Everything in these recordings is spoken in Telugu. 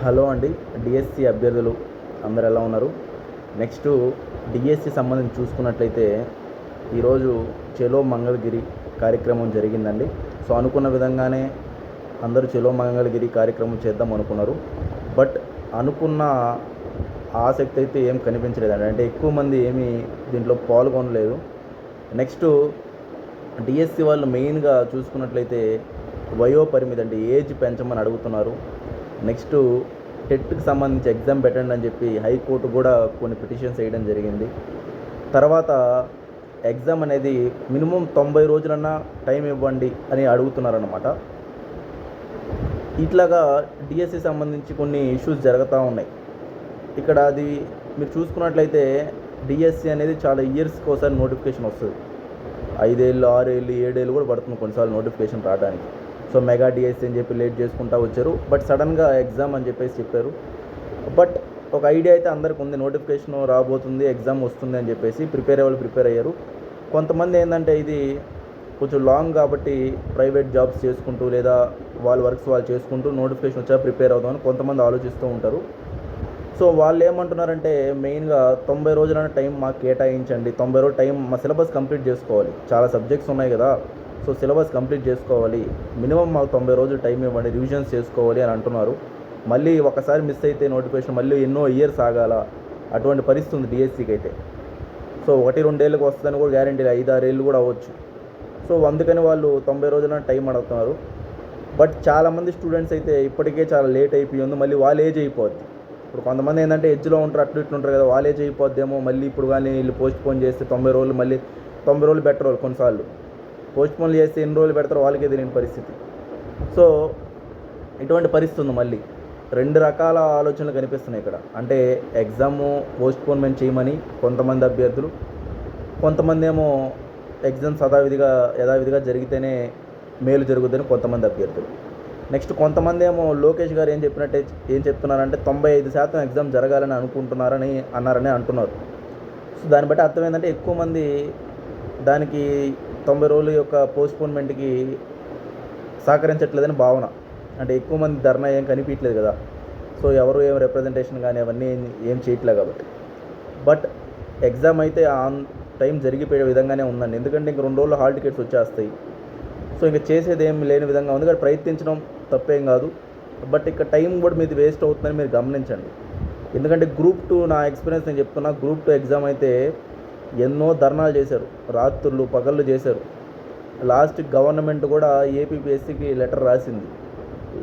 హలో అండి. డిఎస్సి అభ్యర్థులు అందరు ఎలా ఉన్నారు? నెక్స్ట్ డిఎస్సి సంబంధించి చూసుకున్నట్లయితే ఈరోజు చెలో మంగళగిరి కార్యక్రమం జరిగిందండి. సో అనుకున్న విధంగానే అందరూ చెలో మంగళగిరి కార్యక్రమం చేద్దాం అనుకున్నారు. బట్ అనుకున్న ఆసక్తి అయితే ఏం కనిపించలేదండి. అంటే ఎక్కువ మంది ఏమీ దీంట్లో పాల్గొనలేదు. నెక్స్ట్ డిఎస్సి వాళ్ళు మెయిన్గా చూసుకున్నట్లయితే వయోపరిమితి అంటే ఏజ్ పెంచమని అడుగుతున్నారు. నెక్స్ట్ టెట్కి సంబంధించి ఎగ్జామ్ పెట్టండి అని చెప్పి హైకోర్టు కూడా కొన్ని పిటిషన్స్ వేయడం జరిగింది. తర్వాత ఎగ్జామ్ అనేది మినిమం 90 రోజులన్నా టైం ఇవ్వండి అని అడుగుతున్నారన్నమాట. ఇట్లాగా డిఎస్సి సంబంధించి కొన్ని ఇష్యూస్ జరుగుతూ ఉన్నాయి. ఇక్కడ అది మీరు చూసుకున్నట్లయితే డిఎస్సి అనేది చాలా ఇయర్స్కి ఒకసారి నోటిఫికేషన్ వస్తుంది. 5 ఏళ్ళు 6 ఏళ్ళు 7 ఏళ్ళు కూడా పడుతుంది కొన్నిసార్లు నోటిఫికేషన్ రావడానికి. సో మెగా డిఎస్సి అని చెప్పి లేట్ చేసుకుంటూ వచ్చారు. బట్ సడన్గా ఎగ్జామ్ అని చెప్పారు. బట్ ఒక ఐడియా అయితే అందరికి ఉంది, నోటిఫికేషన్ రాబోతుంది, ఎగ్జామ్ వస్తుంది అని చెప్పేసి ప్రిపేర్ అయ్యారు. కొంతమంది ఏంటంటే ఇది కొంచెం లాంగ్ కాబట్టి ప్రైవేట్ జాబ్స్ చేసుకుంటూ లేదా వాళ్ళ వర్క్స్ వాళ్ళు చేసుకుంటూ నోటిఫికేషన్ వచ్చా ప్రిపేర్ అవుతామని కొంతమంది ఆలోచిస్తూ ఉంటారు. సో వాళ్ళు ఏమంటున్నారంటే మెయిన్గా 90 రోజులైనా టైం మాకు కేటాయించండి, 90 రోజులు టైం మా సిలబస్ కంప్లీట్ చేసుకోవాలి, చాలా సబ్జెక్ట్స్ ఉన్నాయి కదా, సో సిలబస్ కంప్లీట్ చేసుకోవాలి, మినిమం మాకు 90 రోజులు టైం ఇవ్వండి, రివిజన్స్ చేసుకోవాలి అని అంటున్నారు. మళ్ళీ ఒకసారి మిస్ అయితే నోటిఫికేషన్ మళ్ళీ ఎన్నో ఇయర్స్ ఆగాల, అటువంటి పరిస్థితి ఉంది డిఎస్సికి అయితే. సో 1-2 ఏళ్ళకి వస్తుందని కూడా గ్యారెంటీ, 5-6 ఏళ్ళు కూడా అవ్వచ్చు. సో అందుకని వాళ్ళు 90 రోజుల టైం అడుగుతున్నారు. బట్ చాలామంది స్టూడెంట్స్ అయితే ఇప్పటికే చాలా లేట్ అయిపోయింది, మళ్ళీ వాళ్ళ ఏజ్ అయిపోద్ది. ఇప్పుడు కొంతమంది ఏంటంటే ఎడ్జ్లో ఉంటారు, అట్లు ఇట్లు ఉంటారు కదా, వాళ్ళ ఏజ్ అయిపోద్దేమో, మళ్ళీ ఇప్పుడు కానీ వీళ్ళు పోస్ట్ పోన్ చేస్తే 90 రోజులు మళ్ళీ 90 రోజులు బెటర్ రోజులు, కొన్నిసార్లు పోస్ట్ పోన్లు చేస్తే ఎన్ని రోజులు పెడతారో వాళ్ళకే తెలియని పరిస్థితి. సో ఇటువంటి పరిస్థితి ఉంది. మళ్ళీ 2 రకాల ఆలోచనలు కనిపిస్తున్నాయి ఇక్కడ. అంటే ఎగ్జాము పోస్ట్ పోన్మెంట్ చేయమని కొంతమంది అభ్యర్థులు, కొంతమంది ఏమో ఎగ్జామ్స్ యథావిధిగా జరిగితేనే మేలు జరుగుతుందని కొంతమంది అభ్యర్థులు. నెక్స్ట్ కొంతమంది ఏమో లోకేష్ గారు ఏం చెప్తున్నారంటే 95% ఎగ్జామ్ జరగాలని అన్నారని అంటున్నారు. సో దాన్ని బట్టి అర్థం ఏంటంటే ఎక్కువ మంది దానికి 90 రోజుల యొక్క పోస్ట్పోన్మెంట్కి సహకరించట్లేదని భావన. అంటే ఎక్కువ మంది ధర్నా ఏం కనిపించలేదు కదా, సో ఎవరు ఏం రిప్రజెంటేషన్ కానీ అవన్నీ ఏం చేయట్లేదు కాబట్టి. బట్ ఎగ్జామ్ అయితే ఆన్ టైం జరిగిపోయే విధంగానే ఉందండి. ఎందుకంటే ఇంక 2 రోజులు హాల్ టికెట్స్ వచ్చేస్తాయి. సో ఇంకా చేసేది ఏం లేని విధంగా ఉంది. కానీ ప్రయత్నించడం తప్పేం కాదు. బట్ ఇక్కడ టైం కూడా మీది వేస్ట్ అవుతుందని మీరు గమనించండి. ఎందుకంటే గ్రూప్ 2 నా ఎక్స్పీరియన్స్ నేను చెప్తున్నా, గ్రూప్ 2 ఎగ్జామ్ అయితే ఎన్నో ధర్నాలు చేశారు, రాత్రులు పగళ్ళు చేశారు. లాస్ట్కి గవర్నమెంట్ కూడా ఏపీపీఎస్సీకి లెటర్ రాసింది.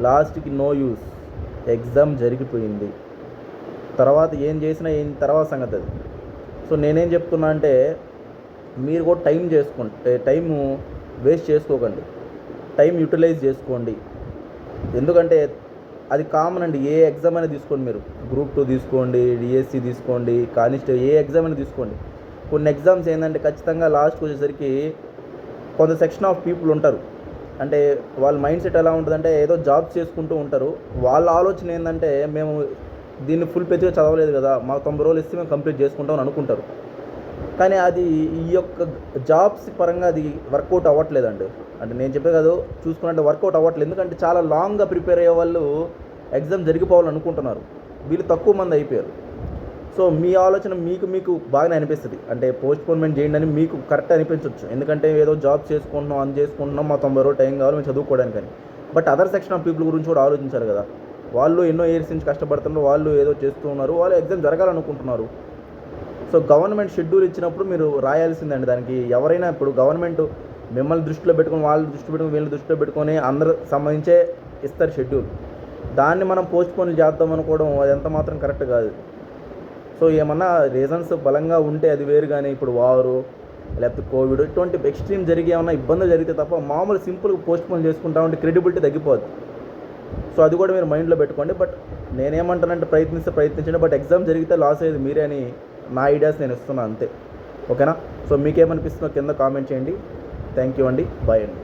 లాస్ట్కి నో యూస్, ఎగ్జామ్ జరిగిపోయింది. తర్వాత ఏం చేసినా తర్వాత సంగతి అది. సో నేనేం చెప్తున్నా అంటే మీరు కూడా టైము వేస్ట్ చేసుకోకండి, టైం యూటిలైజ్ చేసుకోండి. ఎందుకంటే అది కామన్ అండి. ఏ ఎగ్జామ్ అయినా తీసుకోండి, మీరు గ్రూప్ 2 తీసుకోండి, డిఎస్సి తీసుకోండి, కానిస్టేబుల్, ఏ ఎగ్జామ్ అయినా తీసుకోండి. కొన్ని ఎగ్జామ్స్ ఏంటంటే ఖచ్చితంగా లాస్ట్కి వచ్చేసరికి కొంత సెక్షన్ ఆఫ్ పీపుల్ ఉంటారు. అంటే వాళ్ళ మైండ్ సెట్ ఎలా ఉంటుందంటే ఏదో జాబ్స్ చేసుకుంటూ ఉంటారు. వాళ్ళ ఆలోచన ఏంటంటే మేము దీన్ని ఫుల్ పేజ్గా చదవలేదు కదా, మాకు 90 రోజులు ఇస్తే మేము కంప్లీట్ చేసుకుంటాం అని అనుకుంటారు. కానీ అది ఈ యొక్క జాబ్స్ పరంగా అది వర్కౌట్ అవ్వట్లేదండి. అంటే నేను చెప్పే కదా, చూసుకున్నట్టు వర్కౌట్ అవ్వట్లేదు. ఎందుకంటే చాలా లాంగ్గా ప్రిపేర్ అయ్యే వాళ్ళు ఎగ్జామ్ జరిగిపోవాలని అనుకుంటున్నారు, వీళ్ళు తక్కువ మంది అయిపోయారు. సో మీ ఆలోచన మీకు బాగానే అనిపిస్తుంది, అంటే పోస్ట్పోన్మెంట్ చేయండి అని మీకు కరెక్ట్ అనిపించవచ్చు. ఎందుకంటే ఏదో జాబ్ చేసుకుంటున్నాం మా 90 రోజులు టైం కావాలి మేము చదువుకోవడానికి అని. But other section of people గురించి కూడా ఆలోచించారు కదా. వాళ్ళు ఎన్నో ఇయర్స్ నుంచి కష్టపడుతున్నారు, వాళ్ళు ఏదో చేస్తూ ఉన్నారు, వాళ్ళు ఎగ్జామ్ జరగాలనుకుంటున్నారు. సో గవర్నమెంట్ షెడ్యూల్ ఇచ్చినప్పుడు మీరు రాయాల్సిందండి. దానికి ఎవరైనా ఇప్పుడు గవర్నమెంట్ మిమ్మల్ని దృష్టిలో పెట్టుకొని, వాళ్ళ దృష్టిలో పెట్టుకొని, వీళ్ళ దృష్టిలో పెట్టుకొని అందరూ సంబంధించే ఇస్తారు షెడ్యూల్. దాన్ని మనం పోస్ట్పోన్ చేద్దాం అనుకోవడం అది ఎంత మాత్రం కరెక్ట్ కాదు. సో ఏమన్నా రీజన్స్ బలంగా ఉంటే అది వేరు, కానీ ఇప్పుడు వారు లేకపోతే కోవిడ్ ఇటువంటి ఎక్స్ట్రీమ్ జరిగి ఏమన్నా ఇబ్బందులు జరిగితే తప్ప మామూలు సింపుల్గా పోస్ట్పోన్ చేసుకుంటా ఉంటే క్రెడిబిలిటీ తగ్గిపోద్ది. సో అది కూడా మీరు మైండ్లో పెట్టుకోండి. బట్ నేనేమంటానంటే ప్రయత్నించండి. బట్ ఎగ్జామ్ జరిగితే లాస్ అయ్యేది మీరే అని నా ఐడియాస్ నేను ఇస్తున్నాను అంతే. ఓకేనా? సో మీకేమనిపిస్తుందో కింద కామెంట్ చేయండి. థ్యాంక్ యూ అండి. బాయ్ అండి.